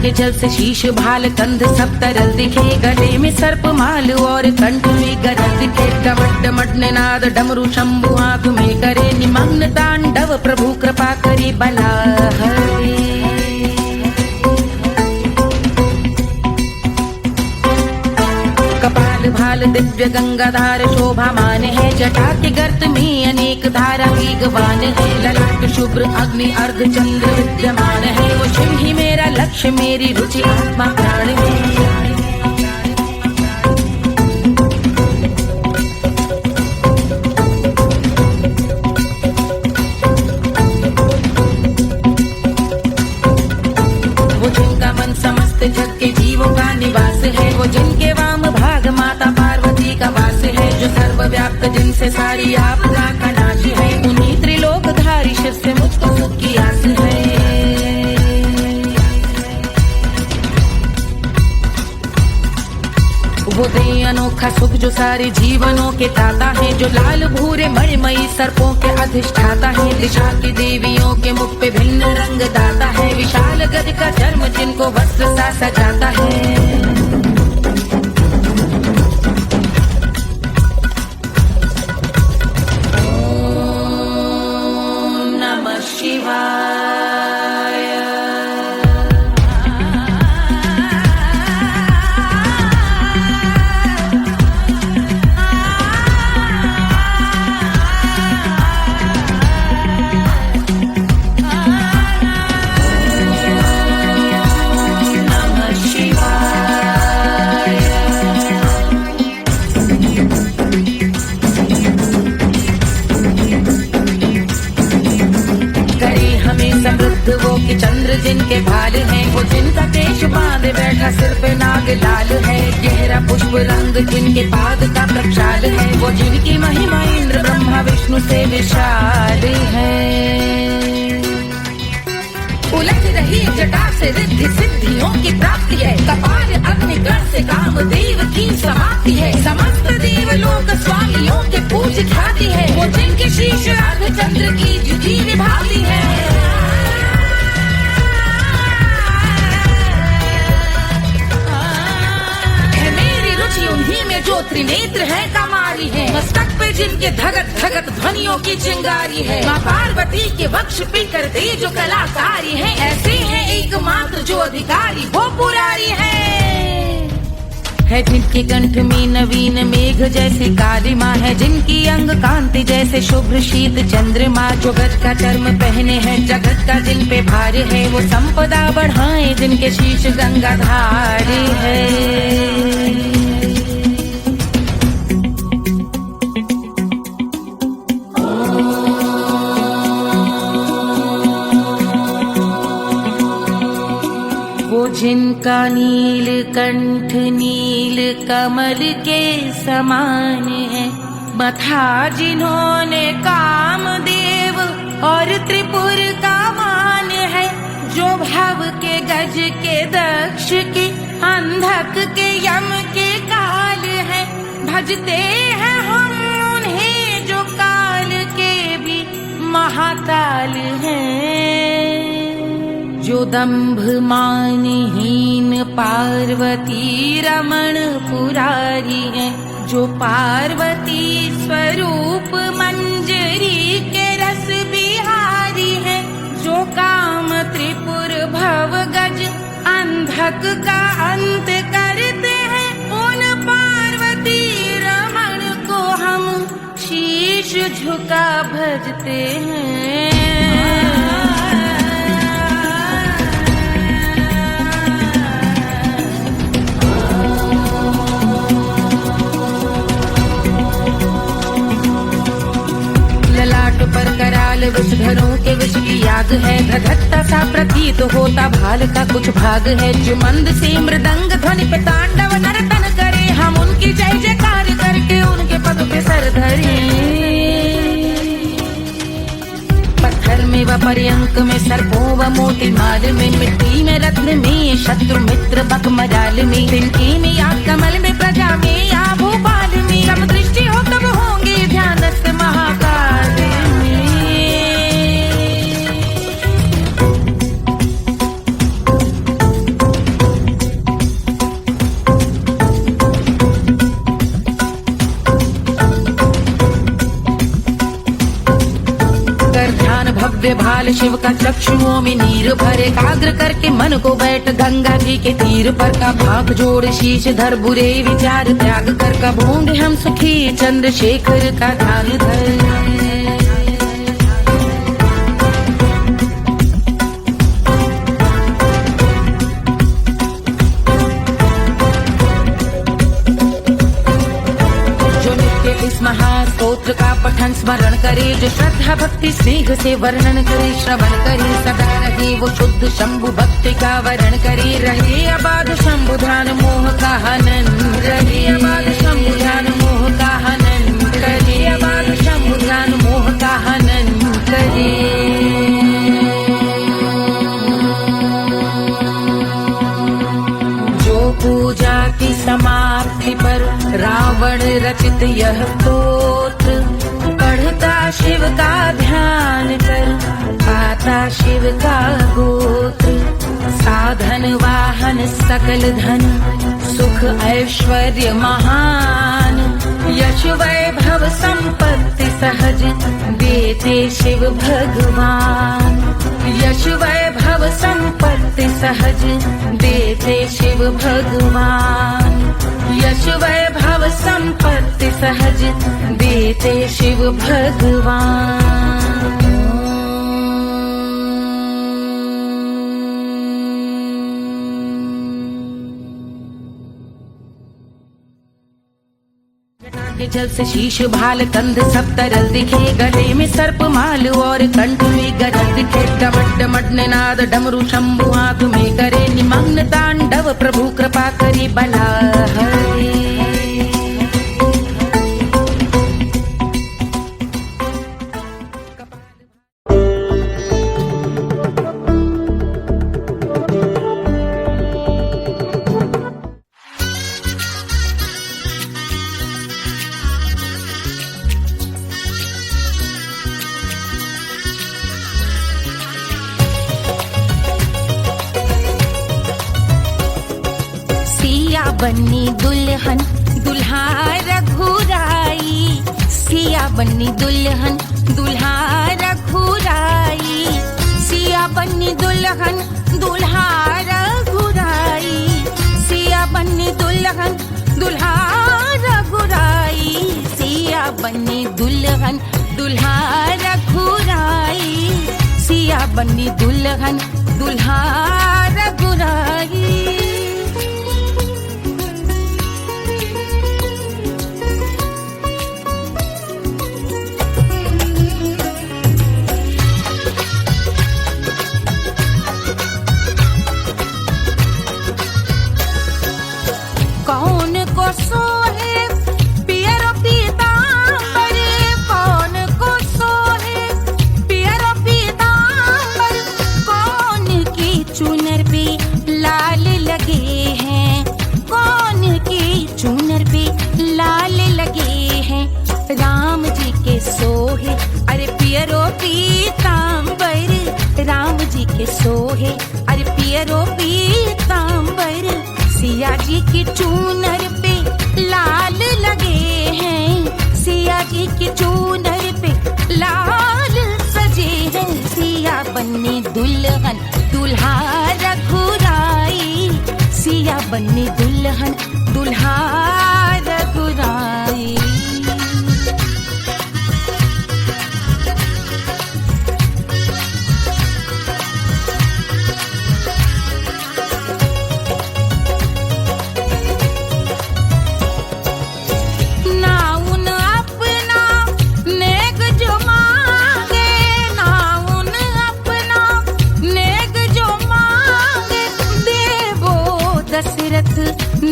के जल से शीश भाल कंध सब तरल दिखे, गले में सर्प माल और कंठ में गरज दिखे। डमट डमट निनाद डमरू शंभु हाथ में करे, निमग्न तांडव प्रभु कृपा करे बला हरे। कपाल भाल दिव्य गंगाधार शोभामान है, जटा के गर्त में अनेक धारा वेगवान है। ललाट शुभ्र अग्नि अर्ध चंद्र विद्यमान है, वो शिव ही मेरा लक्ष्य मेरी रुचि आत्मा प्राण है। वो जिनका मन समस्त जग के जीवों का निवास है, वो जिनके वाम भाग माता पार्वती का वास है। जो सर्वव्याप्त जिनसे सारी आपदा का नाश है, उन्हीं त्रिलोकधारी शिव से मुझको सुख की आस है। वो दे अनोखा सुख जो सारे जीवनों के दाता है, जो लाल भूरे मणिमयी सर्पों के अधिष्ठाता है। दिशा की देवियों के मुख पे भिन्न रंग दाता है, विशाल गज का चर्म जिनको वस्त्र सा सजाता है। वो कि चंद्र जिनके भाल हैं, वो जिनका केश बांधे बैठा सिर पे नाग लाल है। गहरा पुष्प रंग जिनके पाद का प्रक्षाल है, वो जिनकी महिमा इंद्र ब्रह्मा विष्णु से विशाल है। उलझ रही जटा से रिद्धि सिद्धियों की प्राप्ति है, कपाल अग्निगण से कामदेव की समाप्ति है। समस्त देवलोक स्वामियों के पूज ख्याति है, वो जिनके शीश अर्ध चंद्र की जुटी निभाती है। उन्हीं में जो त्रिनेत्र है कमारी है, मस्तक पे जिनके धगत धगत ध्वनियों की चिंगारी है। माँ पार्वती के वक्ष पे कर दे जो कलाकारी है, ऐसे हैं एकमात्र जो अधिकारी वो पुरारी है। जिनके कंठ में नवीन मेघ जैसे काली माँ है, जिनकी अंग कांति जैसे शुभ्र शीत चंद्रमा। जो गज का चर्म पहने हैं जगत का जिन पे भार है, वो संपदा बढ़ाए जिनके शीश गंगाधार है। जिनका नील कंठ नील कमल के समान है, मथा जिन्होंने कामदेव और त्रिपुर का मान है। जो भव के गज के दक्ष के अंधक के यम के काल है, भजते हैं हम उन्हें जो काल के भी महाकाल हैं। जो दंभ मानहीन पार्वती रमण पुरारी है, जो पार्वती स्वरूप मंजरी के रस बिहारी है। जो काम त्रिपुर भव गज अंधक का अंत करते हैं, उन पार्वती रमण को हम शीश झुका भजते हैं। पर कराल विषधरों के विष की याग है, धधकता सा प्रतीत होता भाल का कुछ भाग है। जो मंद से मृदंग ध्वनि पे तांडव नर्तन करे, हम उनकी जय जयकार करके उनके पद पे सर धरे। पत्थर में व पर्यंक में सर्पों व मोती माल में, मिट्टी में रत्न में शत्रु मित्र बक मजाल में, तिनके में या कमल में प्रजा में या भोपाल में। जब दृष्टि हो तब होंगे ध्यानस्थ महाकाल में। लाल शिव का चक्षुओं में नीर भरे, एकाग्र करके मन को बैठ गंगा जी के तीर पर का भाग जोड़ शीश धर बुरे विचार त्याग कर कबूंगे हम सुखी चंद्रशेखर का ध्यान धर। इस महास्तोत्र का पठन स्मरण करे, जो श्रद्धा भक्ति स्नेह से वर्णन करे, श्रवण करे सदा रहे वो शुद्ध शंभु भक्ति का वर्ण करे, रहे अबाध शंभु ध्यान मोह का हनन, रहे अबाध शंभु ध्यान मोह का हनन करे, अबाध शंभु ध्यान मोह का हनन करे। पूजा की समाप्ति पर रावण रचित यह स्तोत्र, पढ़ता शिव का ध्यान कर पाता शिव का गोत्र, साधन वाहन सकल धन सुख ऐश्वर्य महान, यश वैभव संपत्ति सहज देते शिव भगवान, यश वैभव संपत्ति सहज देते शिव भगवान, यश वैभव संपत्ति सहज देते शिव भगवान। के जल से शीश भाल कंध सब तरल दिखे, गले में सर्प माल और कंठ में गरज दिखे, डमट डमट निनाद डमरू शंभु हाथ में करे, निमग्न तांडव प्रभु कृपा करे बला हरे। बन्नी दुल्हन दुल्हा रघुराई, सिया बन्नी दुल्हन दुल्हा रघुराई, सिया बन्नी दुल्हन दुल्हा रघुराई, सिया बन्नी दुल्हन दुल्हा रघुराई, सिया बन्नी दुल्हन दुल्हा रघुराई, सिया बन्नी दुल्हन दुल्हा रघुराई। कौन को सोहे पियरो पीतांबर, कौन को सोहे पियरो पीतांबर, कौन की चुनर पे लाल लगे हैं, कौन की चुनर पे लाल लगे हैं, राम जी के सोहे अरे पियरो पीतांबर, राम जी के सोहे अरे पियरो पीतांबर, सिया जी की चूनर पे लाल लगे हैं, सिया जी की चूनर पे लाल सजे हैं, सिया बन्नी दुल्हन दुल्हा रघुराई, सिया बन्नी दुल्हन दुल्हा रघुराई।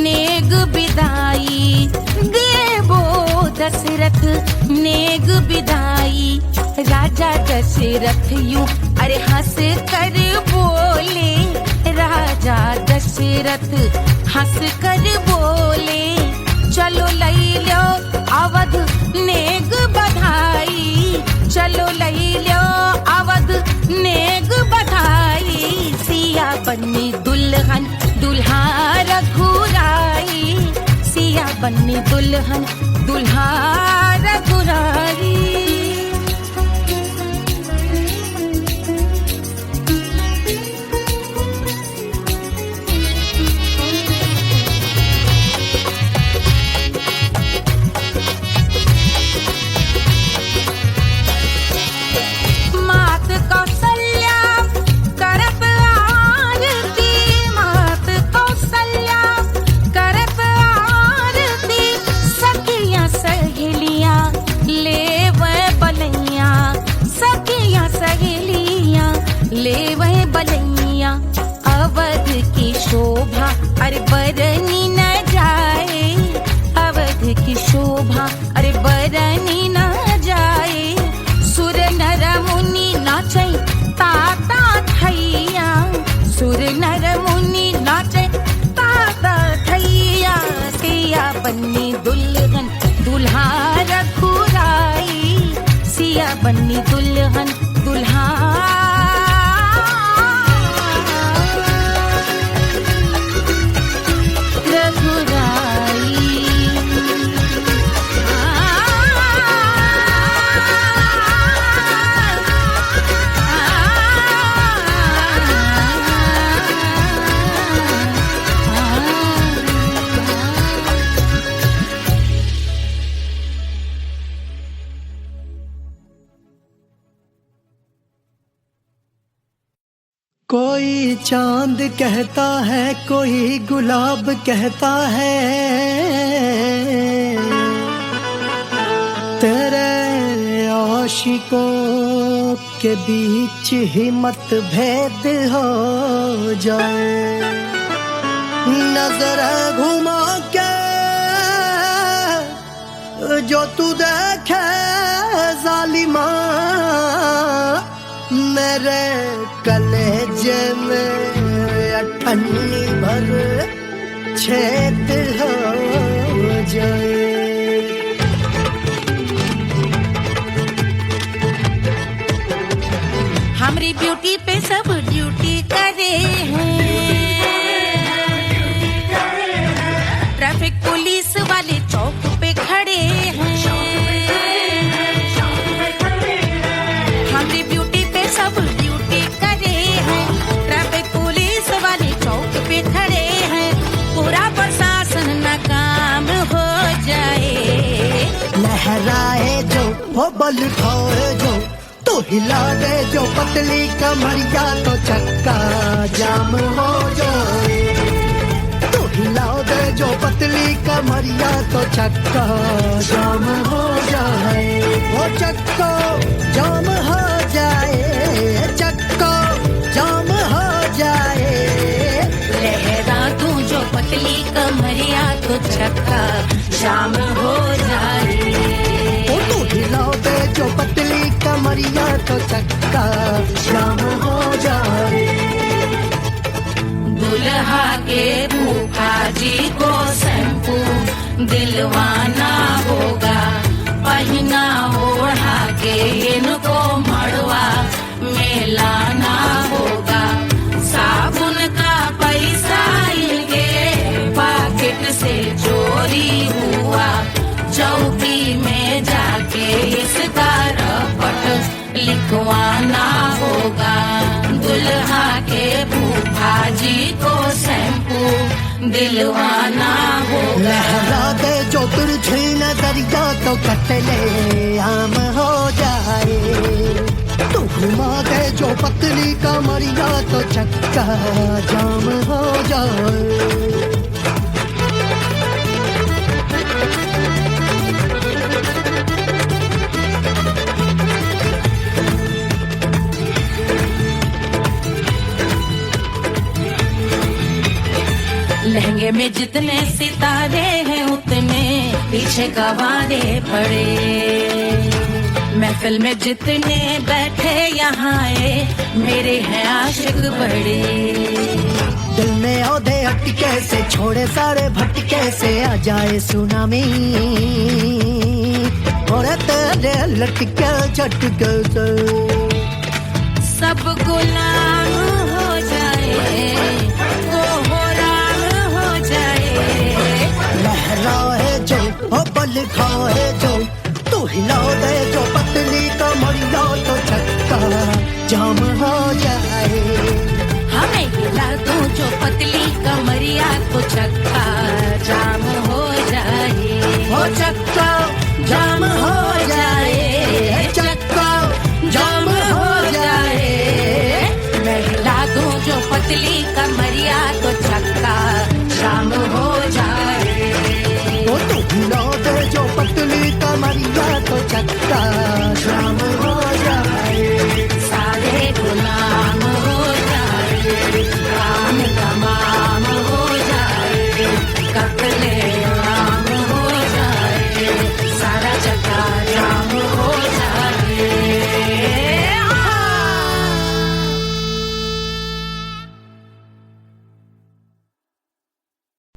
नेग बिदाई देवो दशरथ नेग बिदाई, राजा दशरथ यूं अरे हंस कर बोले, राजा दशरथ हंस कर बोले, चलो लई लो अवध नेग बधाई, चलो लई लो अवध नेग बधाई, सिया बन्नी दुल्हन दुल्हा रघुराई, सिया बन्नी दुल्हन दुल्हा रघुराई। है बलैया अवध की शोभा, अरे बरनी न जाए अवध की शोभा, अरे बरनी न जाए। सुर नर मुनि नाचे ताता थैया, सुर नर मुनि नाचे ताता थैया। सिया बन्नी दुल्हन दुल्हा रघुराई, सिया बन्नी दुल्हन दुल्हा कोई चांद कहता है, कोई गुलाब कहता है, तेरे आशिकों के बीच ही मतभेद हो जाए। नजर घुमा के जो तू देखे जालिमा, मेरे कलेजे में अठन्नी भर छेद हो जाए। हमारी ब्यूटी पे सब ड्यूटी करे हैं, ट्रैफिक पुलिस वाले चौक पे खड़े हैं। हमारी ब्यूटी पे सब ड्यूटी करे हैं, ट्रैफिक पुलिस वाले चौक पे खड़े हैं। पूरा प्रशासन नाकाम हो जाए। लहराए जो वो बल खाए जो, तो हिला दे जो पतली कमरिया, तो चक्का जाम हो जाए। तो हिला दे जो पतली कमरिया, तो चक्का जाम हो जाए। वो चक्का जाम हो जाए, चक्का जाम हो जाए। लहरा तू जो पतली कमरिया, तो चक्का जाम हो जाए। ओ तू हिला दे जो पतली कमरिया, तो चक्का जाम हो जाए। दुल्हा के फूफा जी को शैम्पू दिलवाना होगा, पहना ओढ़ा के इनको मड़वा में लाना होगा। साबुन का पैसा इनके पॉकेट से चोरी हुआ, चौकी में जाके इसका रपट लिखवाना होगा। दुल्हा के फूफा जी को शैम्पू दिलवाना होगा। लहरा दे जो तिरछी नजरिया, तो कतले आम हो जाए। तू घुमा दे जो पतली कमरिया, तो चक्का जाम हो जाए। लहंगे में जितने सितारे हैं, उतने पीछे गवारे पड़े। महफिल में जितने बैठे यहाँ आए, मेरे हैं आशिक बड़े। दिल में औधे अटके से, छोड़े सारे भटके से, आ जाए सुनामी और तेरे लटके झटके से सब गुलाम हो जाए, वो हो राम हो जाए। लहराए जो ओ बल खाए जो, तू हिला दे जो पतली कमरिया, तो चक्का जाम हो जाए। हमें हिला दूं जो पतली कमरिया, तो चक्का जाम हो जाए। हो चक्का जाम हो जाए, चक्का जाम हो जाए। मैं हिला दूं जो पतली कमरिया, तो चक्का जाम हो जाए। ओ तू हिला दे जो पतली कमरिया, तो चक्का जाम हो जाए। सारे गुलाम हो जाए।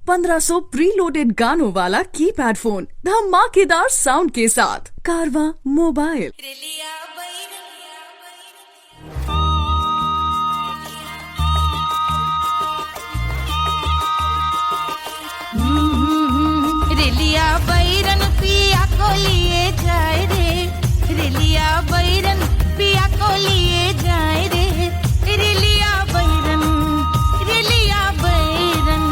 1500 प्रीलोडेड गानों वाला कीपैड फोन धमाकेदार साउंड के साथ कारवा मोबाइल। रेलिया बैरन पिया को लिए जाए रे, रेलिया बैरन पिया को लिए जाए रे, रेलिया बैरन, रेलिया बैरन,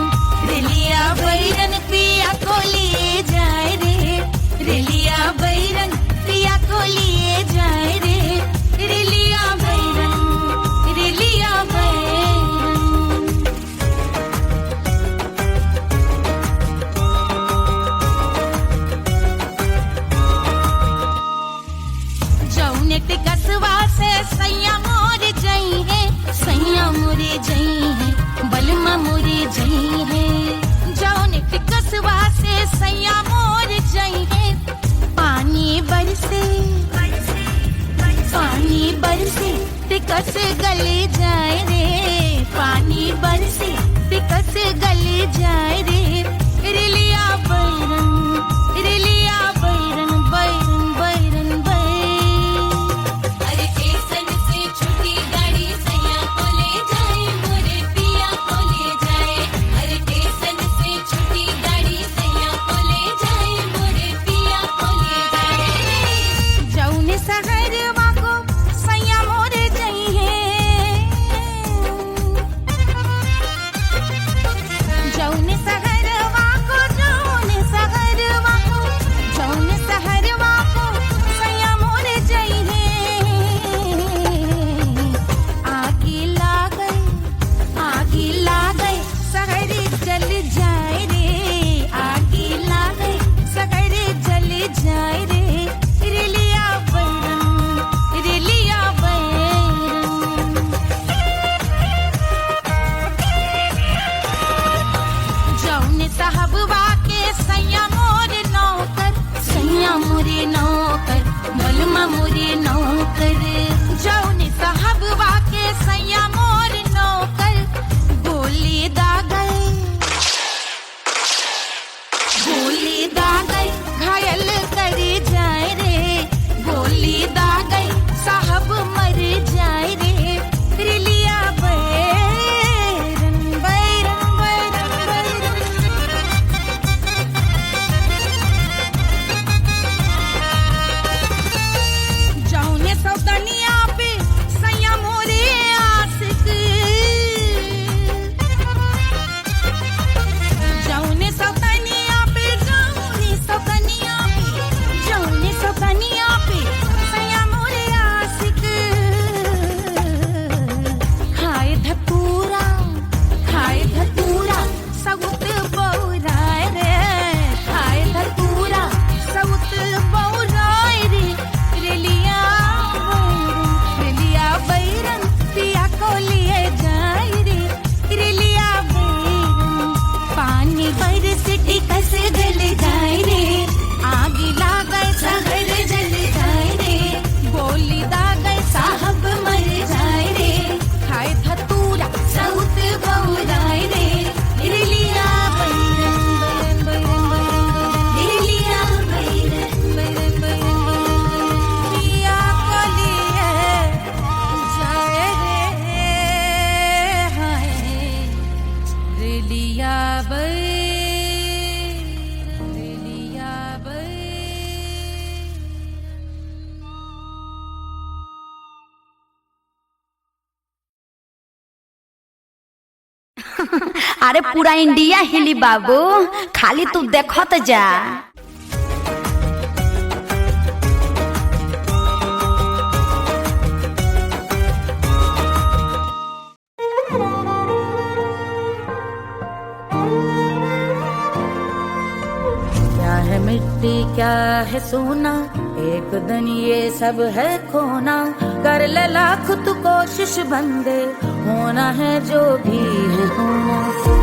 रेलिया बैरन पिया को लिए जाए रे, रेलिया बैरन पिया को लिए जाए रे, रेलिया बैरन, रेलिया बैरन। जौनेट कसवा से सैया मोर जई है, सैया मोरे जई है, बलमा मोरे जई है। जौनेट कसवा से सैया मोर जई है, पानी बरसे, पानी बरसे तिकस गले जाए रे, पानी बरसे तिकस गले जाए रे, रेलिया बैरन, रेलिया बैरन, बैरन बैरन बैरन। अरे स्टेशन से छुट्टी गाड़ी सैया को ले जाए, मोरे पिया को ले जाए। अरे स्टेशन से छुट्टी गाड़ी सैया को ले जाए, मोरे पिया को ले जाए। जौने सहरवा को सैया मोरे जई है, जौने सहरवा को, जौने सहरवा को, जौने सहरवा को सैया मोरे जई है। आगे लागल, आगे लागल सहर जल जाए रे, आगे लागल सहर जल जाए रे, रेलिया बैरन, रेलिया बैरन। जौने साहबवा के सैया मोरे नौकर, सैया मोरे नौकर, बलमा मोरे नौकर। जौने साहबवा के सैया मोरे नौकर, गोली दागल, गोली दागल घायल करे जाए रे, गोली दागल साहब मर जाए रे, रेलिया बैरन, बैरन बैरन बैरन। जौने सौतनिया पे सैया मोरे आशिक, जौने सौतनिया पे, जौने सौतनिया पे, जौने सौतनिया पे सैया मोरे आशिक। खाए धतूरा, खाए धतूरा सउत बौराए रे, खाए धतूरा सउत बौराए रे, रेलिया बैरन, रेलिया बैरन पिया को लिए जाए रे, रेलिया बैरन। पानी बरस टिकस गल जाए रे, आगे लागल सहर जल जाए रे, गोली दागल साहब मर जाए रे, खाए धतूरा सउत बौराए रे, रेलिया बैरन, बैरन बैरन बैरन, रेलिया बैरन, बैरन बैरन बैरन। पिया को लिए जाए रे, हाय रेलिया बैरन, रेलिया बैरन। अरे पूरा इंडिया हिली बाबू, खाली तू देखत जा। क्या है मिट्टी क्या है सोना, एक दिन ये सब है खोना। कर ले लाख तू कोशिश बंदे, होना है जो भी है होना।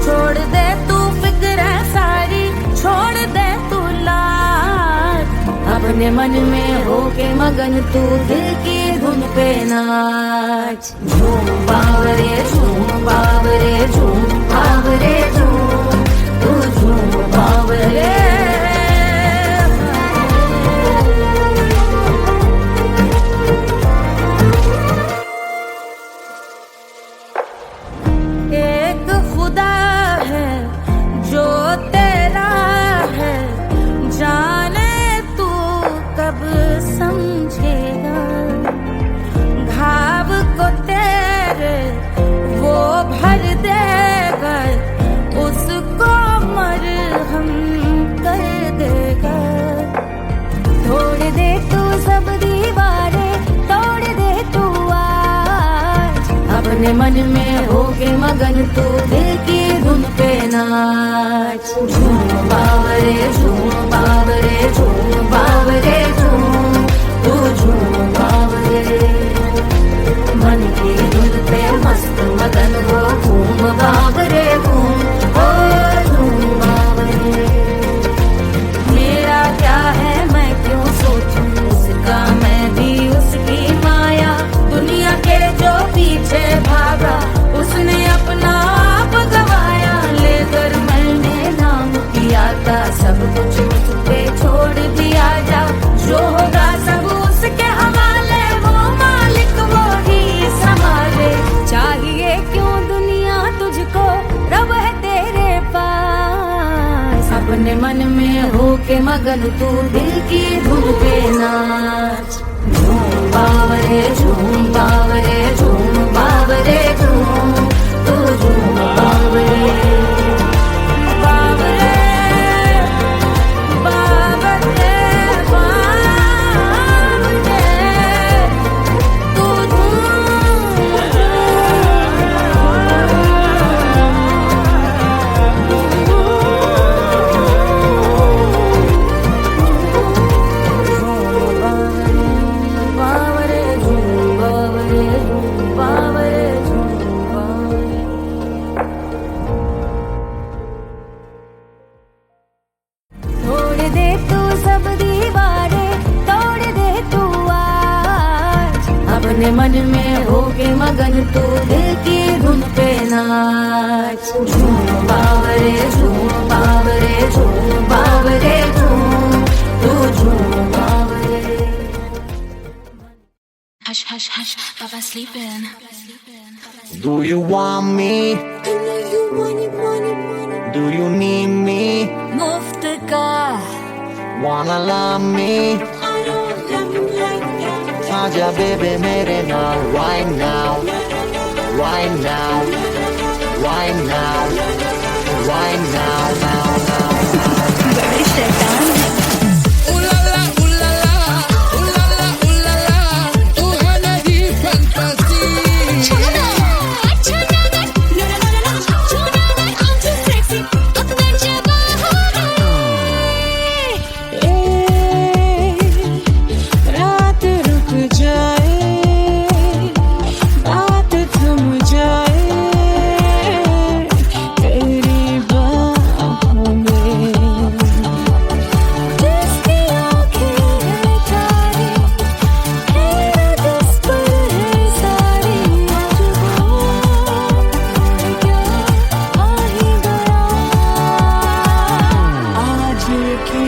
छोड़ दे तू फिक्र सारी, छोड़ दे तू लाज, अपने मन में होके मगन तू दिल की धुन पे नाच। झूम बावरे झूम बावरे झूम बावरे झूम, तू अपने मन में होके मगन तू दिल की धुन पे नाच। झूम बावरे झूम बावरे झूम बावरे झूम, तू झूम बावरे। मन की धुन पे मस्त मगन हो घूम बावरे घूम, ओ झूम बावरे। मेरा क्या है मैं क्यों सोचूं उसका, मैं भी उसकी माया। दुनिया के जो पीछे भागा उसने अपना आप गवाया। लेकर मैंने नाम किया था सब कुछ उस पे छोड़ दिया जा। जो होगा सब उसके हवाले, वो मालिक वो ही संभाले। चाहिए क्यों दुनिया तुझको, रब है तेरे पास। अपने मन में होके मगन तू दिल की धुन पे नाच। झूम बावरे झूम बावरे झूम बावरे झूम, तू झूम बावरे बावरे बावरे बावरे, तू बावरे झूम बावरे झूम बावरे झूम बावरे। तोड़ दे तू सब दीवारें, तोड़ दे तू आज। अपने मन में होके मगन तू दिल की धुन पे नाच। झूम बावरे झूम बावरे झूम बावरे झूम, तू झूम बावरे। Hush, hush, hush, Papa's sleeping. Do you want me? Do you need me? मुफ्त का Wanna love me? आजा baby मेरे नाल right now, right now, right now, right now, now, now, now. रात रुक जाए, बात थम जाए तेरी बाहों में। जिसकी आँखें हैं तारी, है जिस पर है सारी। आज वो क्या आ ही गया, आज की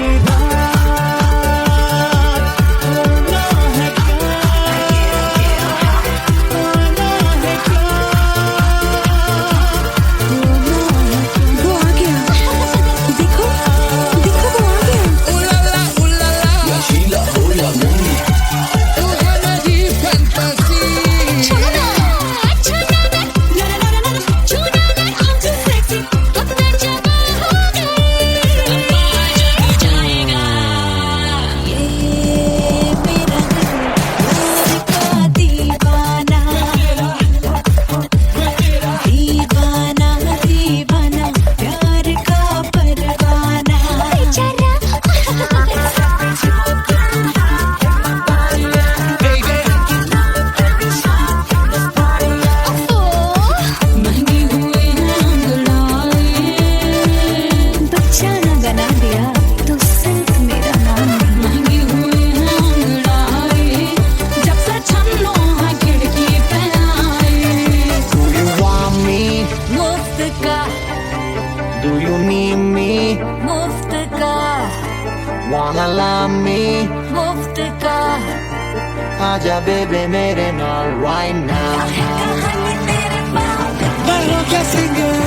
Wanna love me? मुफ्त का आजा baby मेरे नाल right now. Bailo que singer,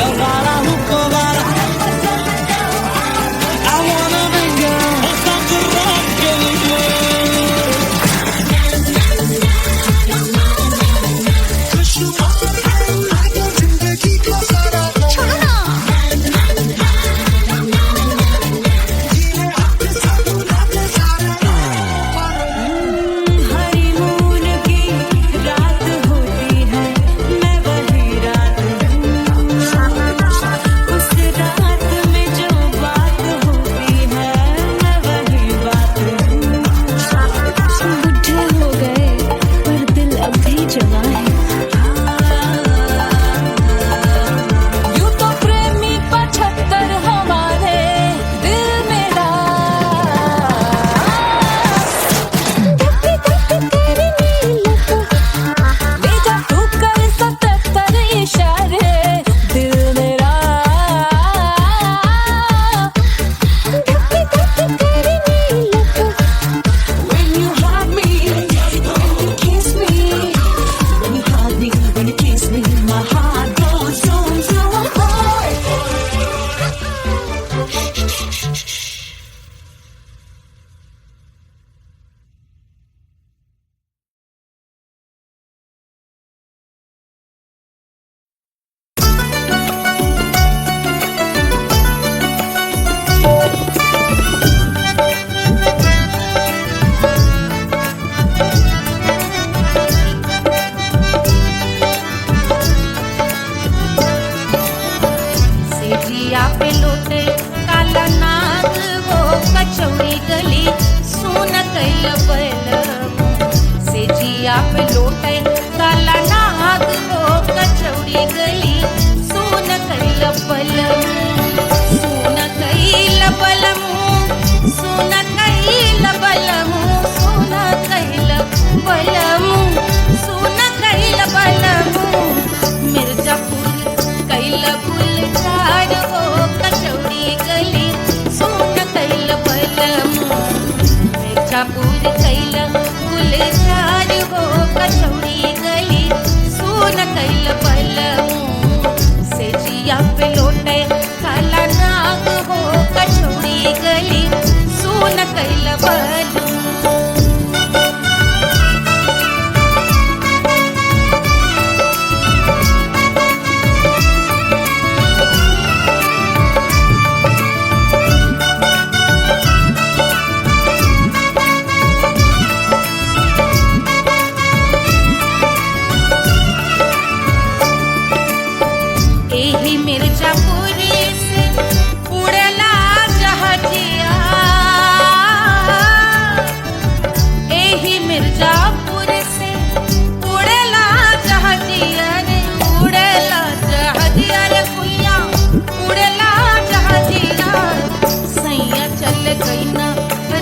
Elvara Hukovara. I wanna bring girl, stop to rock honeymoon की पे लौटे काला नाग हो कचौड़ी गली सुन कैल बलमू से जिया पे लौटे काला नाग हो कचौड़ी गली सुन कैल बलमू सुन कैल बलमू सुन कैल बलमू सुन कैल बलमू सुन कैल बलमू मिर्जापुर कैल गुलजार हो कचौड़ी गली सुन कैल बलमू मिर्जापुर कैल गुलजार हो कचौड़ी गली सुन कैल बलमू से जिया पे लौटे काला नाग हो कचौड़ी गली सुन कैल बलमू एही मिर्जापुर से उड़ला जहाजिया एही मिर्जापुर से उड़ला जहाजिया रे उड़ला जहाजिया रे कुइया उड़ला जहाजिया सैया चल गई ना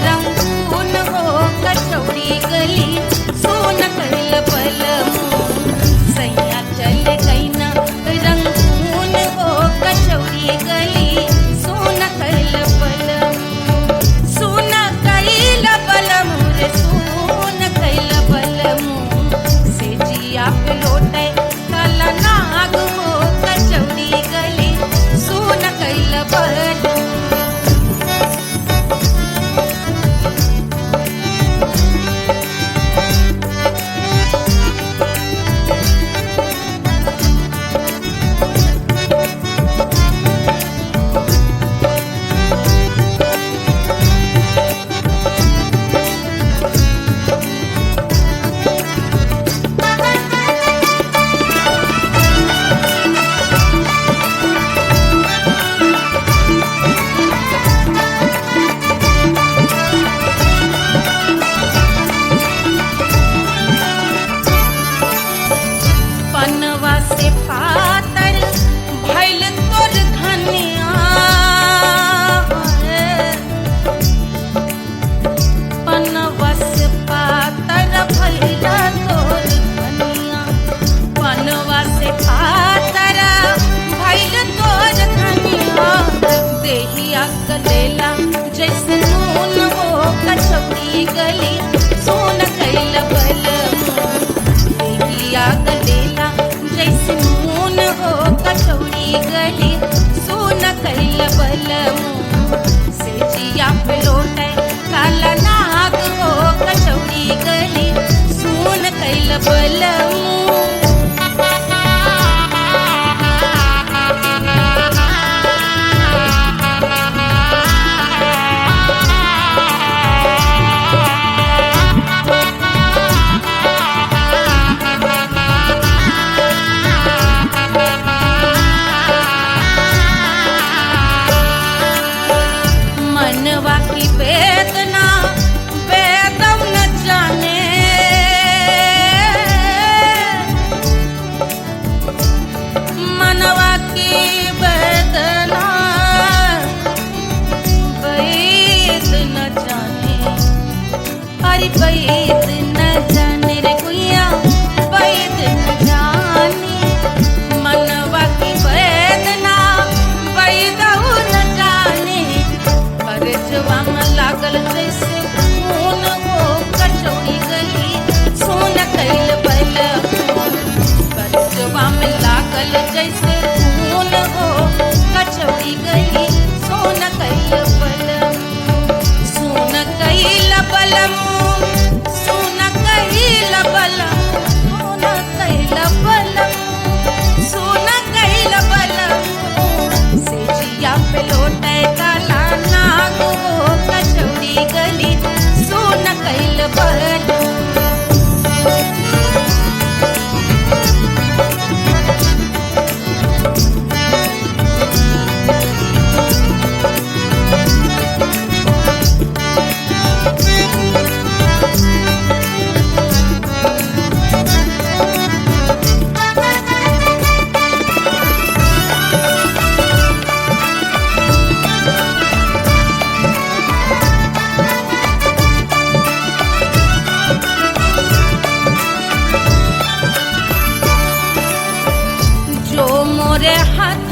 रंगून हो कचौड़ी गली सोन कैल बलमू सैया चल गई ना रंगून हो कचौड़ी गली सोन कैल बलमू सोन कैल बलमू रे सोन कैल बलमू से जिया पे लौटे काला नाग हो कचौड़ी गली सोन कैल बलमू पनवा से पातर भइल तोर धनिया पनवा से पातर भइल तोर धनिया पनवा से पातर भइल तोर धनिया देहिया कलेला जैसे नून हो कचौड़ी गली सोन कैल बलमू देहिया कलेला जैसे नून हो कचौड़ी गली सोन कैल बलमू से जिया पे लौटे काला नाग हो कचौड़ी गली सोन कैल बलमू मनवा की वेदना वेदम न जाने मनवा की वेदना वेद न जाने अरे वेद न जाने रे कुइया वेद न जाने मनवा की वेदना वेद न जाने परजवा में लागल जैसे खून हो कचौड़ी गली सोन कैल बलमू परजवा में लागल जैसे खून हो कचौड़ी गली सोन कैल बलमू सोन कैल बलमू सोन कैल बलमू सोन कैल बलमू सोन कैल बलमू से जिया पे लौटे काला नाग हो कचौड़ी गली सोन कैल बलमू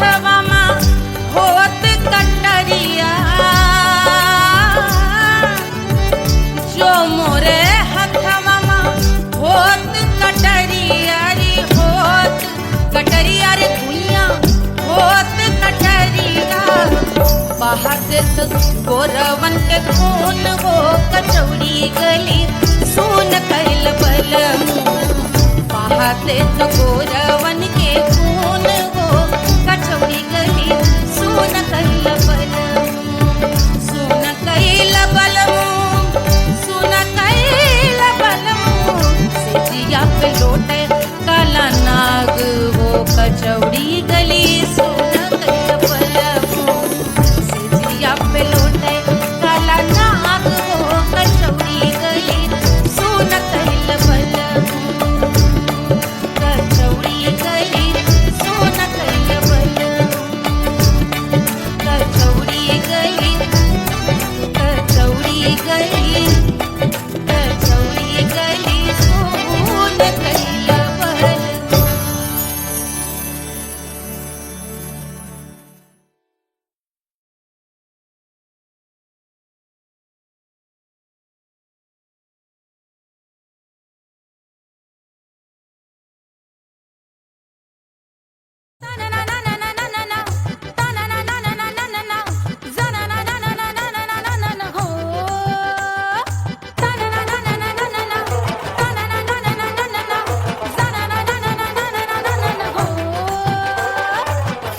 हथवा मा होत कटरिया, जो मोरे हथवा मा होत कटरिया रे, होत कटरिया रे भुइया होत कटरिया। बाहर से तो गोरवन के खून हो कचौड़ी गली सुन कैल बलमू, बाहर से तो गोरवन के खून हो कचौड़ी गली सुन कैल बलमू, सुन कैल बलमू, सुन कैल बलमू। सिजिया पे लोटे काला नाग हो कचौड़ी गली सुन कैल बलमू, सिजिया पे लोटे काला नाग हो कचौड़ी गली सुन कैल बलमू, कचौड़ी गली सुन कैल बलमू, कचौड़ी गली, कचौड़ी गली, कचौड़ी गली सुन कैल बलमू।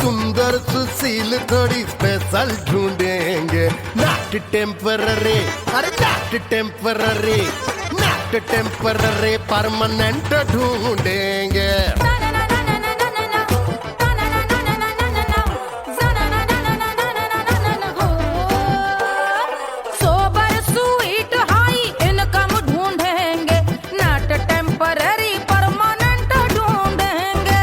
सुंदर सुशील थोड़ी स्पेशल ढूंढेंगे, नॉट टेम्पररी, अरे not temporary, not temporary, permanent ढूंढेंगे। सोबर स्वीट हाई इनकम ढूंढेंगे, नॉट टेम्पररी परमानेंट ढूंढेंगे।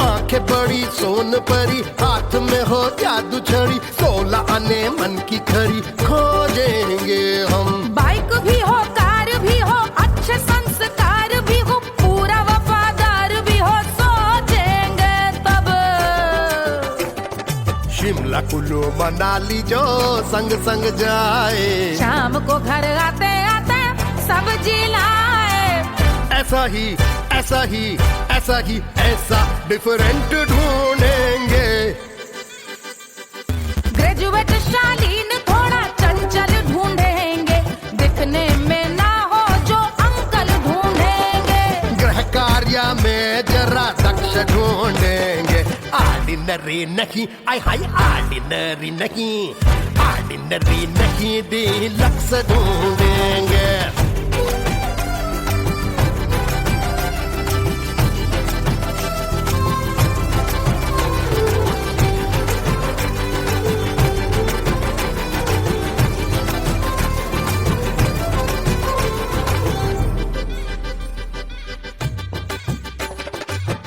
आंखें बड़ी सोन परी, हाथ में हो जादू छड़ी, 16 आने मन की खरी खोजेंगे हम। बाइक भी हो कार भी हो अच्छे संस्कार भी हो पूरा वफादार भी हो सोचेंगे तब। शिमला कुल्लू मनाली जो संग संग जाए, शाम को घर आते आते सब्जी लाए। ऐसा ही ऐसा ही ऐसा ही ऐसा डिफरेंट ढूंढेंगे। ग्रेजुएट शालीन थोड़ा चंचल ढूंढेंगे, दिखने में ना हो जो अंकल ढूंढेंगे। गृह कार्य में जरा दक्ष ढूंढेंगे, ऑर्डिनरी नहीं, आई हाय ऑर्डिनरी नहीं, ऑर्डिनरी नहीं, डीलक्स ढूंढेंगे।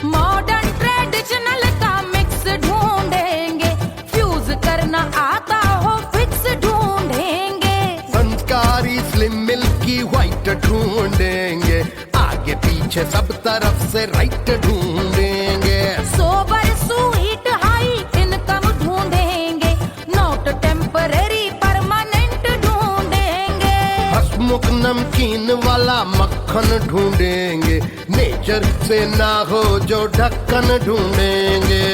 मॉडर्न ट्रेडिशनल का मिक्स ढूंढेंगे, फ्यूज करना आता हो फिक्स ढूंढेंगे। संस्कारी स्लिम मिल्की व्हाइट ढूंढेंगे, आगे पीछे सब तरफ से राइट ढूंढेंगे। सोबर स्वीट हाई इनकम ढूंढेंगे, नॉट टेम्पररी परमानेंट ढूंढेंगे। हसमुख नमकीन वाला मक्खन ढूंढेंगे, नेचर से ना हो जो ढक्कन ढूंढेंगे।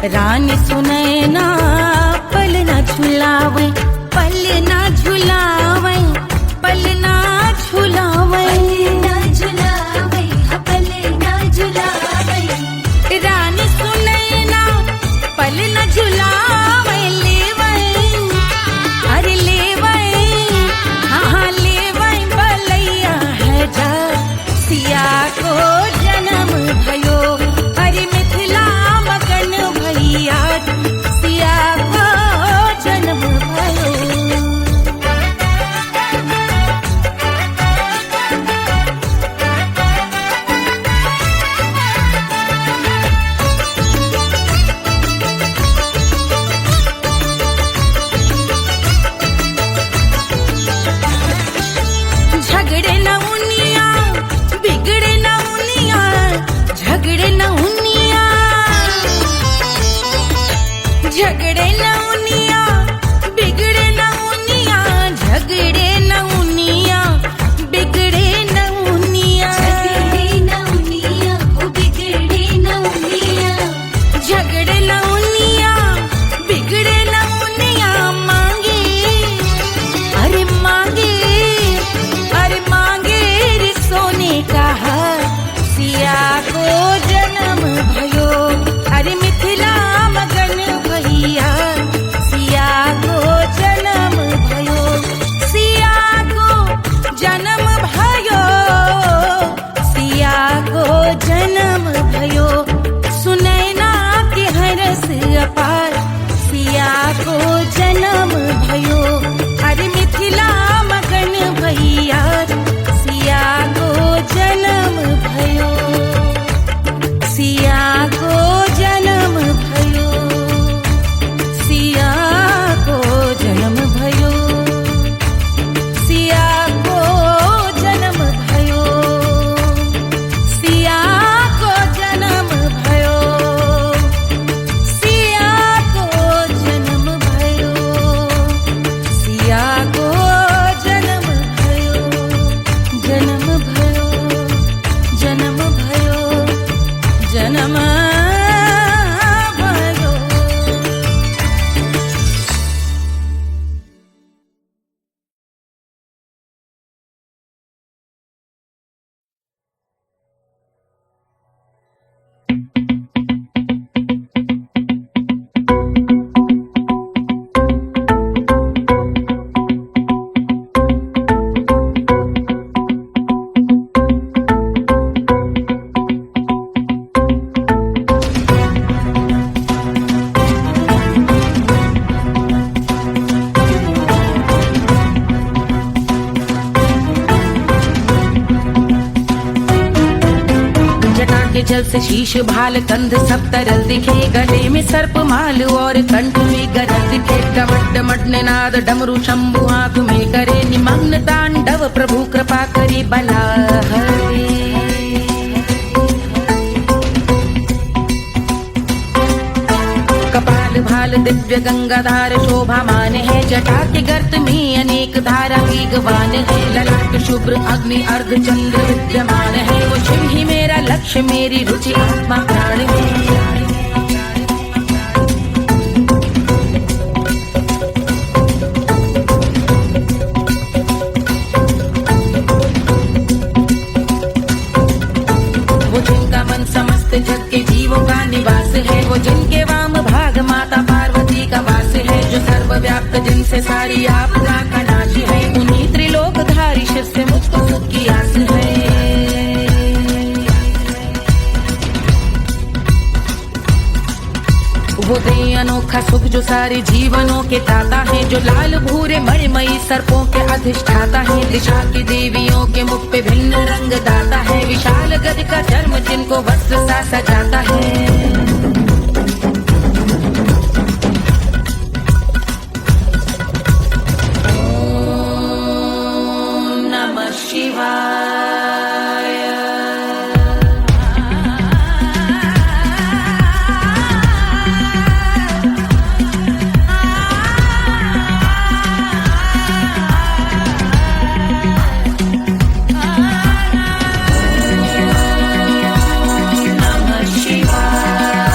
रानी सुनैना पल न झुलावे, पल न झुलावे, पल न झुलावे, रानी सुनैना पल न झुलावे, लेवै अरे लेवै हाँ लेवै बलैया है जा सिया को जन्म भयो, अरे मिथिला मगन भैया सिया को जन्म भयो। झगड़े न उनिया बिगड़े न उनिया, झगड़े न उनिया, झगड़े न उनिया बिगड़े न उनिया, झगड़े न उनिया बिगड़े न उनिया, झगड़े न उनिया बिगड़े न उनिया, झगड़े न उनिया बिगड़े न उनिया, मांगे अरे मांगे, अरे मांगे रे सोने का हार सिया को जन्म भयो, अरे मिथिला मगन भैया सिया को जन्म भयो, सिया को जन्म भयो, सिया को जन्म भयो, सुनैना के हरस अपार सिया को जन्म भयो, अरे मिथिला मगन भैया सिया को जन्म भयो, सिया को जन्म भयो, सिया को जन्म भयो, सिया को जन्म भयो, सिया को जन्म भयो, सिया को जन्म भयो, सिया को जन्म भयो, जन्म भयो, जन्म भयो, जन्म भयो। जटा के जल से शीश भाल कंध सब तरल दिखे, गले में सर्प माल और कंठ में गरज दिखे, डमट डमट निनाद डमरू शंभु आंख में करे निमग्न तांडव, प्रभु कृपा करे बला हरे। कपाल भाल दिव्य गंगाधार शोभामान है, जटा के गर्त में अनेक धारा वेगवान है, ललाट शुभ्र अग्नि अर्ध चंद्र विद्यमान है, वो शिव ही मेरा लक्ष्य मेरी रुचि आत्मा प्राण है। वो जिनका मन समस्त जग के जीवों का निवास है, वो जिनके वाम भाग माता पार्वती का वास है, जो सर्वव्याप्त जिनसे सारी आपदा का नाश है, उन्हीं त्रिलोकधारी शिव से मुझको सुख की आस है। वो दे अनोखा सुख जो सारे जीवनों के दाता है, जो लाल भूरे मणिमयी सर्पों के अधिष्ठाता है, दिशा की देवियों के मुख पे भिन्न रंग दाता है, विशाल गज का चर्म जिनको वस्त्र सा सजाता है। ओम नमः शिवाय। नमः शिवाय।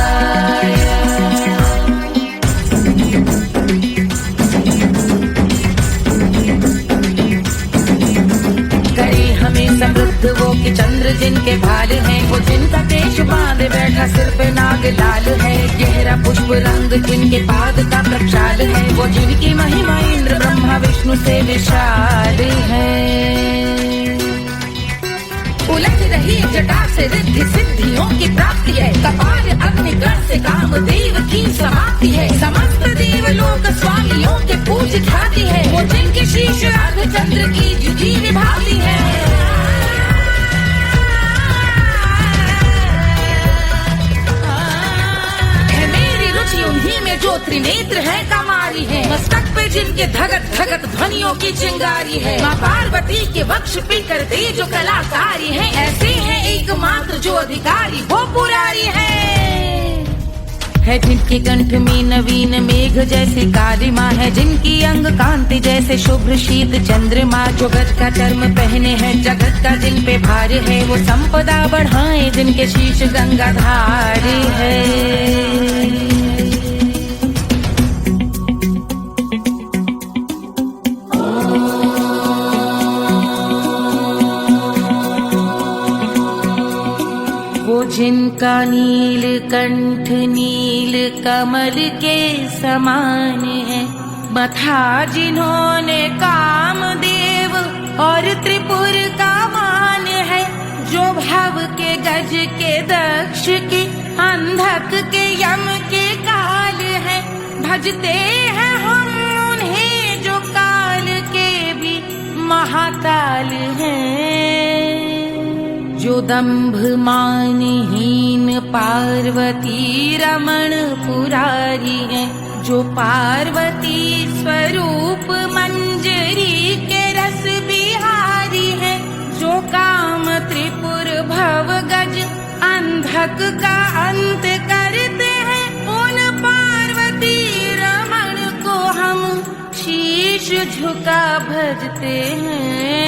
नाग लाल है, गहरा पुष्प रंग जिनके पाद का प्रक्षाल है, वो जिनकी महिमा इंद्र ब्रह्मा विष्णु से विशाल है। उलझ रही जटा से रिद्धि सिद्धियों की प्राप्ति है, कपाल अग्निगण से कामदेव की समाप्ति है, समस्त देवलोक स्वामियों के पूज ख्याति है, वो जिनके शीश अर्धचंद्र की जुजी विभाती है। उन्हीं में जो त्रिनेत्र है कमारी है, मस्तक पे जिनके धगत धगत ध्वनियों की चिंगारी है, माँ पार्वती के वक्ष पे करते जो कलाकारी है, ऐसे हैं एकमात्र जो अधिकारी वो पुरारी है जिनके कंठ में नवीन मेघ जैसे काली माँ है, जिनकी अंग कांति जैसे शुभ्र शीत चंद्रमा, जो गज का चर्म पहने हैं जगत का जिन पे भार है, वो संपदा बढ़ाए जिनके शीश गंगाधार है। जिनका नील कंठ नील कमल के समान है, मथा जिन्होंने कामदेव और त्रिपुर का मान है, जो भव के गज के दक्ष के अंधक के यम के काल है, भजते हैं हम उन्हें जो काल के भी महाकाल हैं, जो दंभ मानहीन पार्वती रमण पुरारी है, जो पार्वती स्वरूप मंजरी के रस बिहारी है, जो काम त्रिपुर भव गज अंधक का अंत करते हैं, उन पार्वती रमण को हम शीश झुका भजते हैं।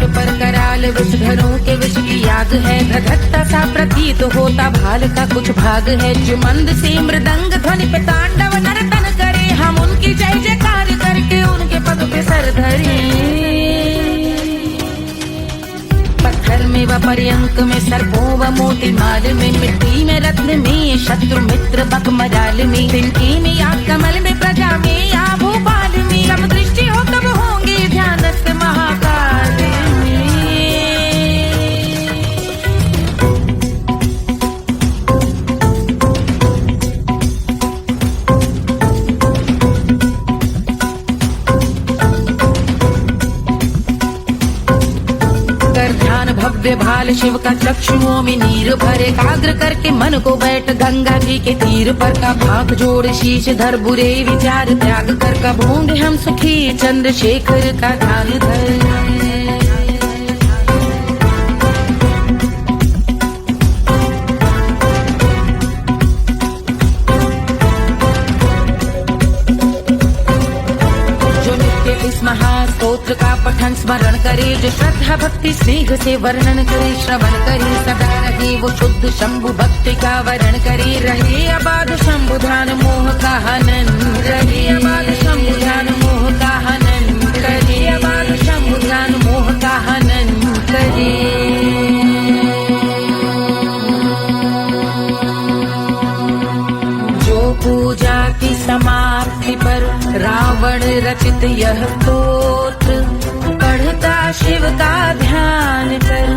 पर कराल विषधरों के विष की याद है, धधकता सा प्रतीत होता भाल का कुछ भाग है, जो मंद से मृदंग ध्वनि पे तांडव नर्तन करे, हम उनकी जय जयकार करके उनके पद पे सर धरे। पत्थर में व पर्यंक में सर्पों व मोती माल में, मिट्टी में रत्न में शत्रु मित्र बक मजाल में, तिनके में या कमल में प्रजा में या भोपाल में, सब दृष्टि हो तब होंगे ध्यानस्थ महाकाल में। भव्य भाल शिव का चक्षुओं में नीर भरे, एकाग्र करके मन को बैठ गंगा जी के तीर पर, का भाग जोड़ शीश धर बुरे विचार त्याग कर, कब होंगे हम सुखी चंद्रशेखर का ध्यान धर। महास्तोत्र का पठन स्मरण करे, जो श्रद्धा भक्ति स्नेह से वर्णन करे, श्रवण करे सदा रहे वो शुद्ध शंभु भक्ति का वर्ण करे, रहे अबाध शंभु ध्यान मोह का हनन, रहे अबाध शंभु ध्यान मोह का हनन करे, अबाध शंभु ध्यान मोह का हनन करे। पूजा की समाप्ति पर रावण रचित यह स्तोत्र, पढ़ता शिव का ध्यान कर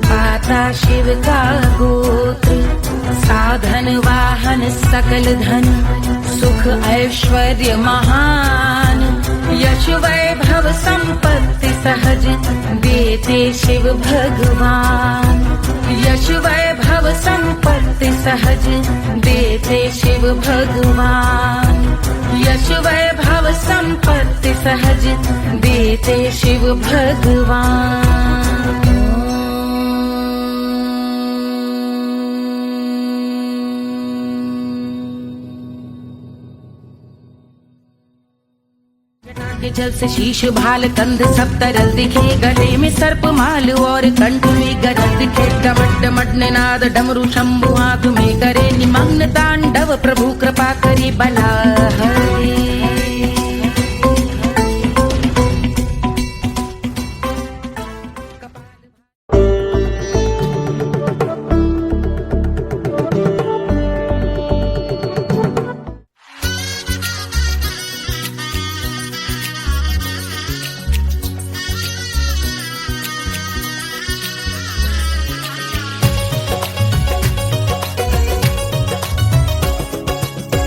पाता शिव का गोत्र, साधन वाहन सकल धन सुख ऐश्वर्य महान, यश वैभव संपत्ति सहज देते शिव भगवान, यश वैभव संपत्ति सहज देते शिव भगवान, यश वैभव संपत्ति सहज देते शिव भगवान। के जल से शीश भाल कंध सब तरल दिखे, गले में सर्प माल और कंठ में गजल दिखे, डमट डमट निनाद डमरू शंभु हाथ में करे निमग्न तांडव, प्रभु कृपा करे करे बला है।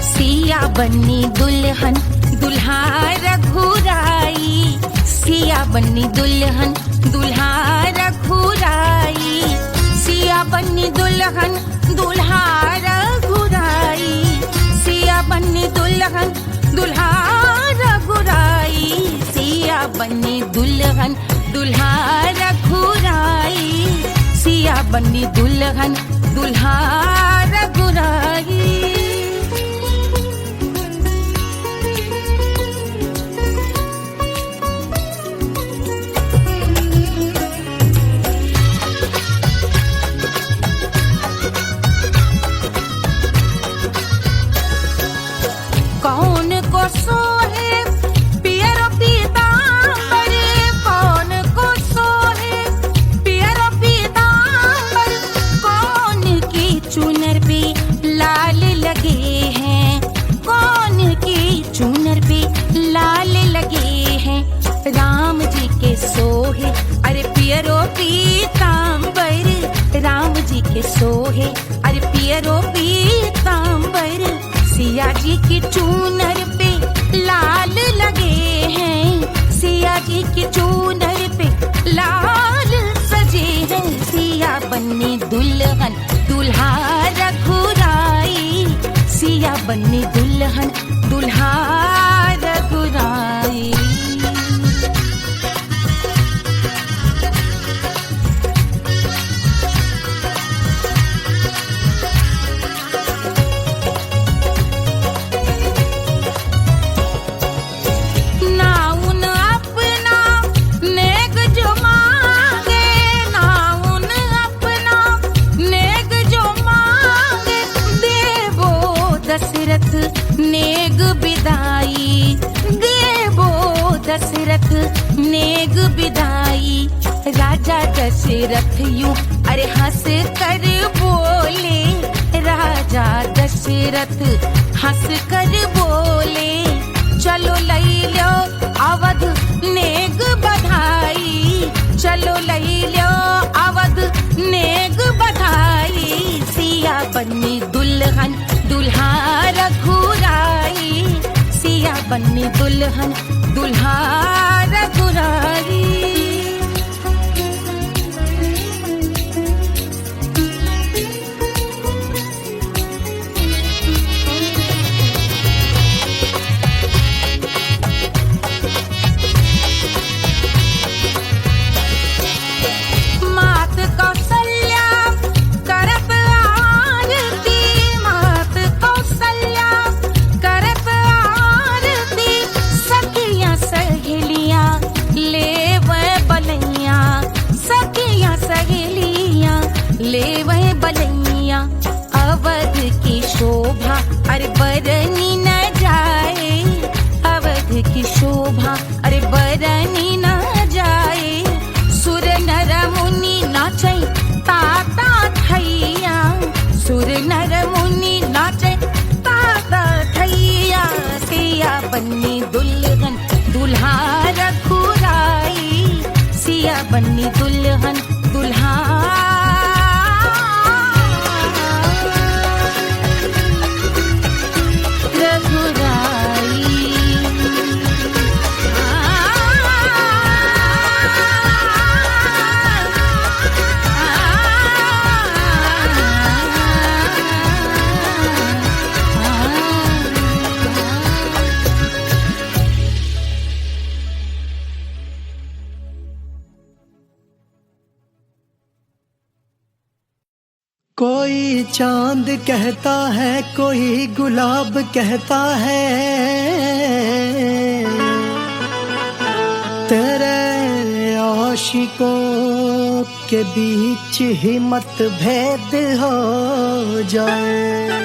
सिया बन्नी दुल्हन दुल्हा रघुराई, सिया बन्नी दुल्हन दुल्हा रघुराई, सिया बन्नी दुल्हन दुल्हा रघुराई, सिया बन्नी दुल्हन दुल्हा रघुराई, सिया बन्नी दुल्हन दुल्हा रघुराई, सिया बन्नी दुल्हन दुल्हा रघुराई। कौन को सोहे पियरो पीतांबर, कौन को सोहे पियरो पीतांबर, कौन की चुनर पे लाल लगे हैं, कौन की चुनर पे लाल लगे हैं। राम जी के सोहे अरे पियरो पीतांबर, राम जी के सोहे अरे पियरो पीतांबर, सिया जी की चूनर पे लाल लगे हैं, सिया जी की चूनर पे लाल सजे हैं। सिया बन्नी दुल्हन दुल्हा रघुराई, सिया बन्नी दुल्हन दुल्हा रघुराई। दशरथ नेग बिदाई, देवो दशरथ नेग बिदाई, राजा दशरथ यूं अरे हंस कर बोले, राजा दशरथ हंस कर बोले, चलो लई लो अवध नेग बधाई, चलो लई लो अवध नेग बधाई, सिया बन्नी दुल्हन दुल्हा रघुराई, सिया बन्नी दुल्हन दुल्हा रघुराई। मात कौशल्या करत आरती, मात कौशल्या करत आरती, सखियां सहेलियां लेवे बलैया, सखियां सहेलियां लेवे बलैया, अवध की शोभा अरे बरनी न जाए, अवध की शोभा अरे बरनी न जाए, सुर नर मुनि नाचे ताता थैया, सुर नर मुनि नाचे ताता थैया, सिया बन्नी दुल्हन दुल्हा रघुराई, सिया बन्नी दुल्हन दुल्हा कोई चांद कहता है, कोई गुलाब कहता है, तेरे आशिकों के बीच ही मतभेद हो जाए।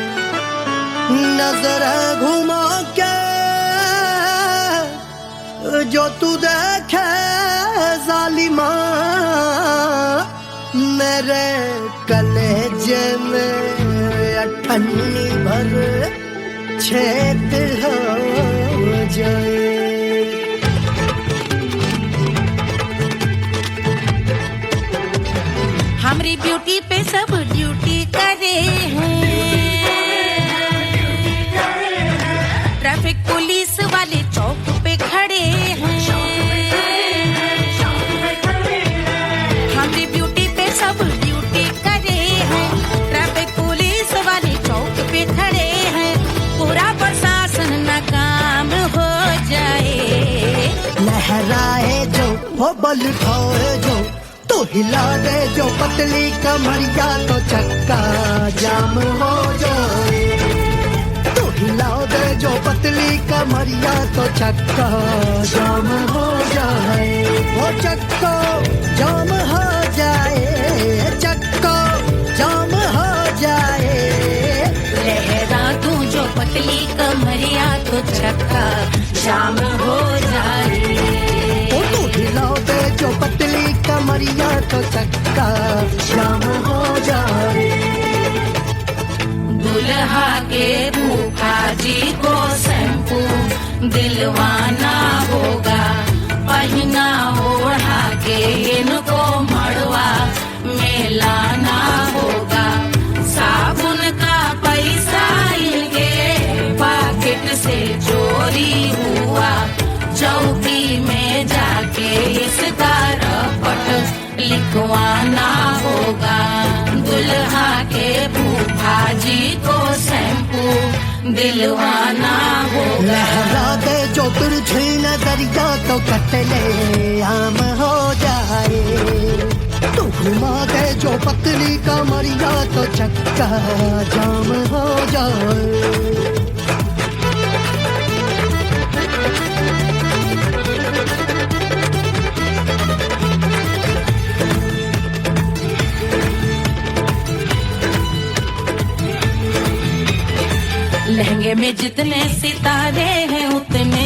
नजर घुमा के जो तू देखे जालिमा मेरे कलेजे में अठन्नी भर छेद हो जाए। हमारी ब्यूटी पे सब ड्यूटी करे हैं। ट्रैफिक पुलिस वाले चौक पे खड़े हैं। हमारी ब्यूटी पे सब ड्यूटी करे हैं। ट्रैफिक पुलिस वाले चौक पे खड़े हैं। पूरा प्रशासन नाकाम हो जाए। लहराए जो वो बल खाए जो तो हिला दे जो पतली कमरिया तो चक्का जाम हो जाए। तो हिला दे जो पतली कमरिया तो चक्का जाम हो जाए। वो चक्का जाम हो जाए, चक्का जाम हो जाए। लहरा तू जो पतली कमरिया तो चक्का जाम हो जाए। ओ तो हिला दे जो पतली कमरिया तो चक्का जाम हो जाए। दुल्हा के फूफा जी को शैम्पू दिलवाना होगा। पहना ओढ़ा के इनको मड़वा में लाना होगा। साबुन का पैसा इनके पॉकेट से चोरी हुआ। चौकी में जाके इसका रपट लिखवाना होगा। दुल्हा के फूफा जी को शैम्पू दिलवाना होगा। लहरा दे जो तिरछी नजरिया तो कतले आम हो जाए। तू घुमा दे जो पतली कमरिया तो चक्का जाम हो जाए। लहंगे में जितने सितारे हैं उतने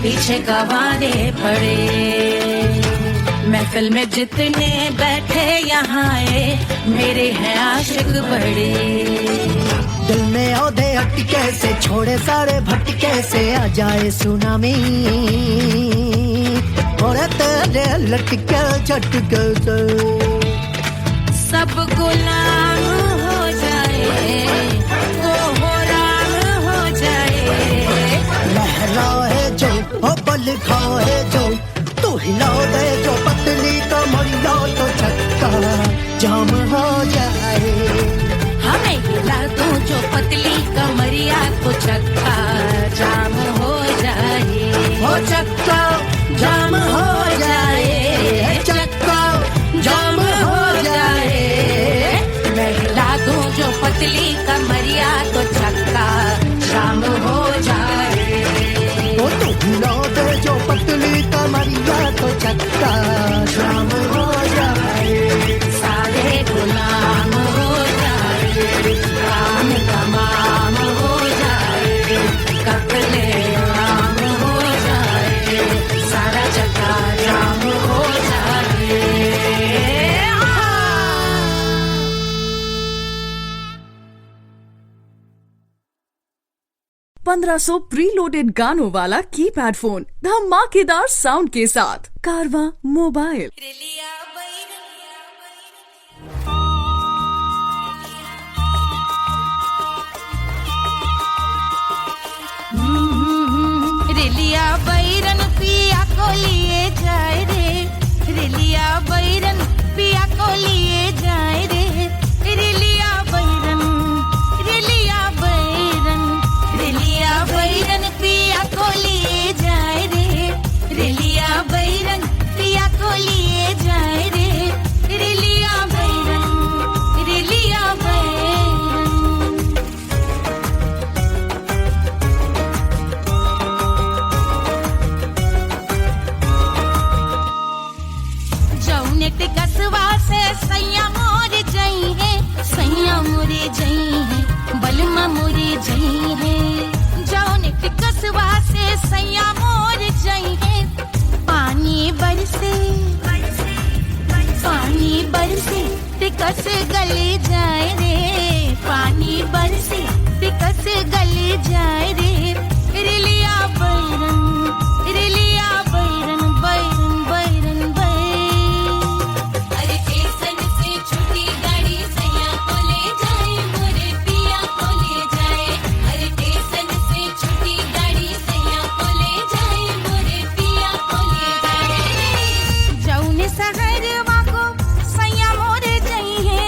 पीछे गवारे पड़े। महफिल में जितने बैठे यहाँ आए मेरे हैं आशिक बड़े। दिल में औधे अटके से छोड़े सारे भटके से आ जाए सुनामी। और तेरे लटके झटके से सब गुलाम हो जाए। वो हो राम हो जाए। लहराए जो ओ बल खाए जो तू हिला दे जो पतली कमरिया तो चक्का जाम हो जाए। हमें हिला दो जो पतली कमरिया तो चक्का जाम हो जाए। ओ चक्का जाम हो जाए, चक्का जाम हो जाए। मैं हिला दूं जो पतली कमरिया तो चक्का जाम हो जाए। ओ तू हिला दे जो पतली कमरिया तो चक्का जाम हो जाए। सारे गुलाम हो जाए। काम तमाम हो जाए। कपले आम हो जाए। सारा चक्का जाम हो जाए। 1500 प्रीलोडेड गानों वाला कीपैड फोन धमाकेदार साउंड के साथ कारवा मोबाइल। रेलिया बैरन पिया को लिए जाए रे। रेलिया बैरन पिया को लिए जाए रे। रेलिया बैरन, रेलिया बैरन, रेलिया बैरन पिया को लिए जाए रे। रेलिया बैरन पिया को लिए जाए रे। रेलिया बैरन, रेलिया बैरन। जौने टिकसवा से सैया जई है जौन टिकसवा से सैया मोर जई है पानी बरसे टिकस गले जाए रे पानी बरसे टिकस गले जाए रे रिलिया बैरन बैरन बैरन अरे स्टेशन से छुट्टी गाड़ी सैया को ले जाए मोरे पिया को ले जाए अरे स्टेशन से छुट्टी गाड़ी सैया को ले जाए मोरे पिया को ले जाए जौने सहरवा को सैया मोरे जई है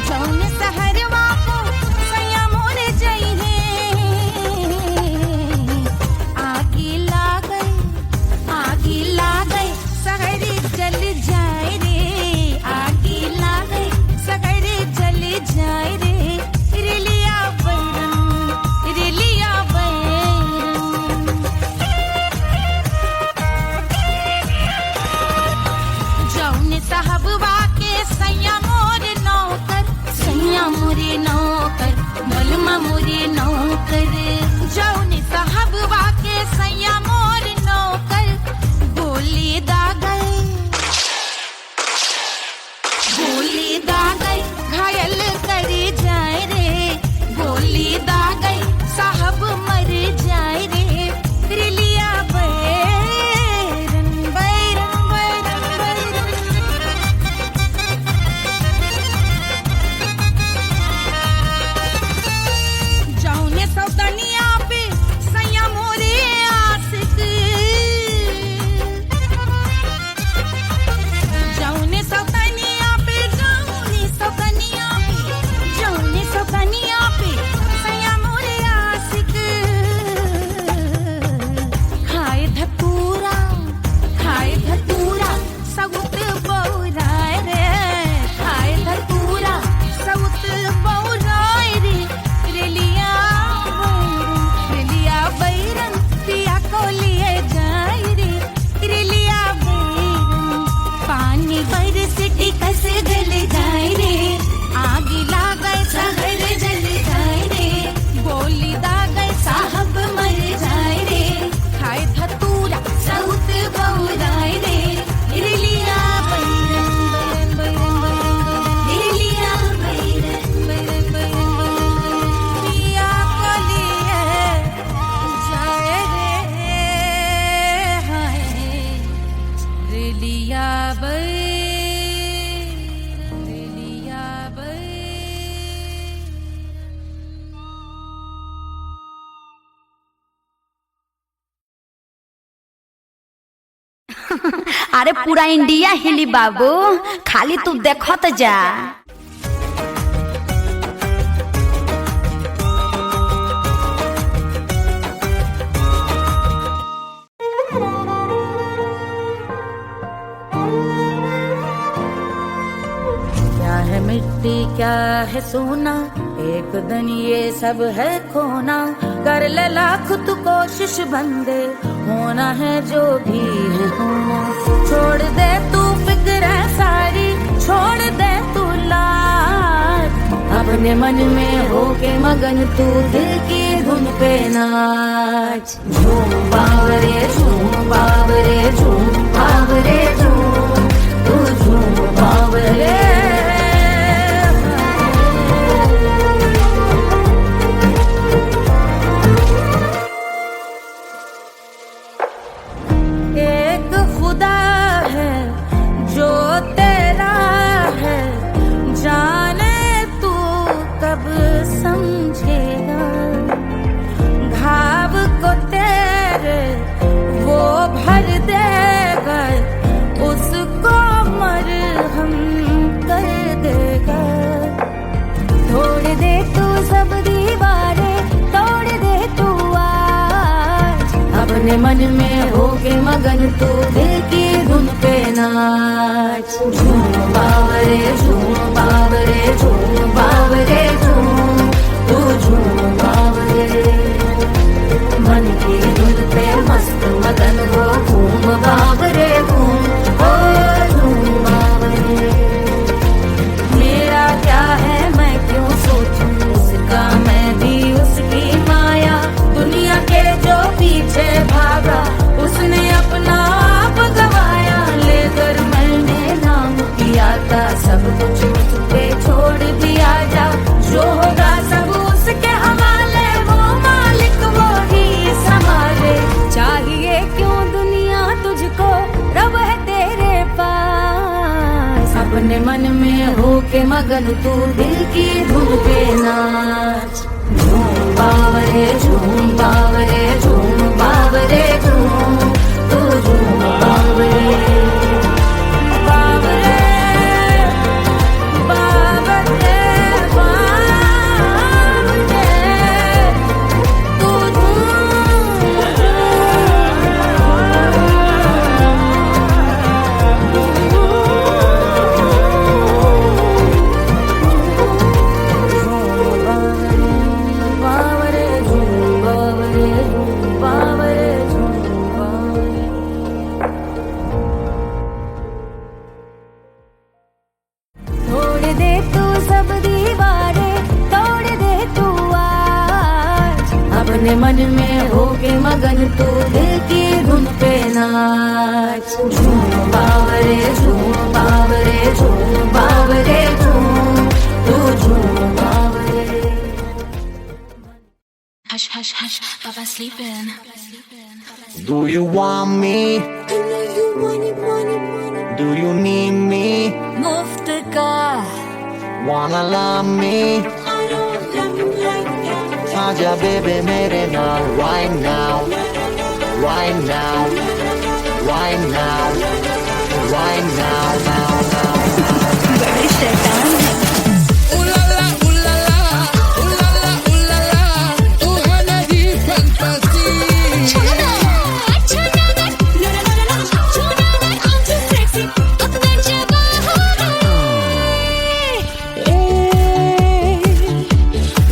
जौने सहरवा को सैया मोरे जई है आगी लागई सहर जल जाए रे आगी लागई सहर जल जाए रे रिलिया बैरन जौन साहबवा के सैया मोरे नौकर मलमा मोरे नौकर जौन साहबवा के सैया मोरे नौकर गोली दागई घायल करे जाए रे गोली दागई साहब मर जाए रे रिलिया बैरन जौने सौतनिया पे सैया मोरे आशिक जौने सौतनिया पे सैया मोरे आशिक खाए धतूरा सउत बौराय रे खाए धतूरा सउत बौराय रे रिलिया बैरन पिया को लिए जाए रे रिलिया बैरन पानी बरस टिकस गल जाए रे आगी लागई सहर जल जाए रे गोली दागई साहब मर जाए रे खाए धतूरा सउत बौराय रे रिलिया बैरन रिलिया बैरन पिया को लिए जाए रे हाय रिलिया बैरन अरे पूरा इंडिया हिली बाबू खाली तू देखत जा क्या है मिट्टी क्या है सोना एक दिन ये सब है खोना कर ले लाख तू कोशिश बंदे होना है जो भी है होना छोड़ दे तू फिक्र सारी छोड़ दे तू लाज अपने मन में होके मगन तू दिल की धुन पे नाच झूम बावरे झूम बावरे झूम बावरे झूम तू झूम बावरे अपने मन में होके मगन तू दिल की धुन पे नाच झूम बावरे झूम बावरे झूम बावरे झूम तू झूम बावरे मन की धुन पे मस्त मगन हो घूम बावरे घूम सब कुछ मुझ पे छोड़ दिया जा, जो होगा सब उसके हवाले, वो मालिक वो ही संभाले। चाहिए क्यों दुनिया तुझको, रब है तेरे पास। अपने मन में हो के मगन तू दिल की धुन पे नाच। झूम बावरे झूम बावरे झूम बावरे झूम, तू झूम बावरे बावरे बावरे बावरे, तू बावरे झूम बावरे झूम बावरे झूम बावरे। तोड़ दे तू सब दीवारें, तोड़ दे तू आज। अपने मन में हो के मगन तू दिल की धुन पे नाच। झूम बावरे झूम बावरे झूम बावरे झूम, तू झूम बावरे। Hush, hush, hush, Papa's sleeping. Do you want me? Do you need me? मुफ्त का Wanna love me? आजा बेबे मेरे नाल right now, right now, right now, right now, now, now.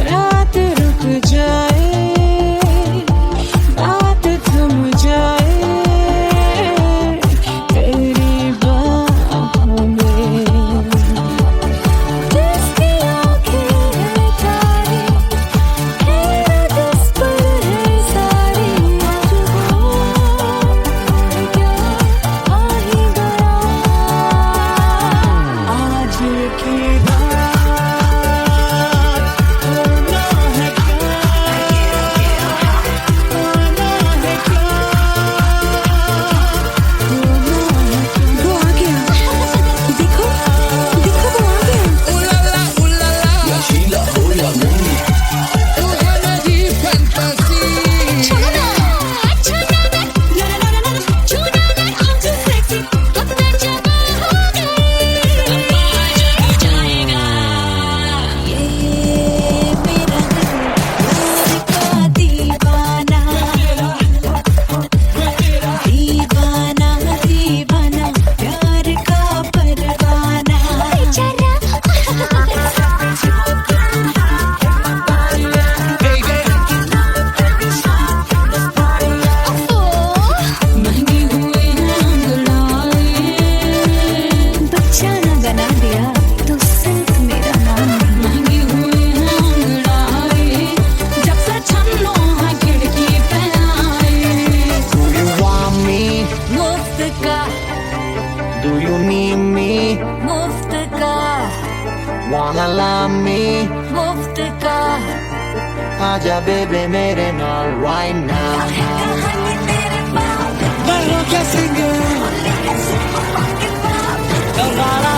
रात रुक जाए, रात थम जाए तेरी बाहों में। जिसकी आँखें हैं तारी, तेरा जिस पर है सारी, आज वो क्या आ ही गया। आज की Do you need me? मुफ्त का Wanna love me? मुफ्त का आजा बेबे मेरे नाल right now. Pero que sigue, ahora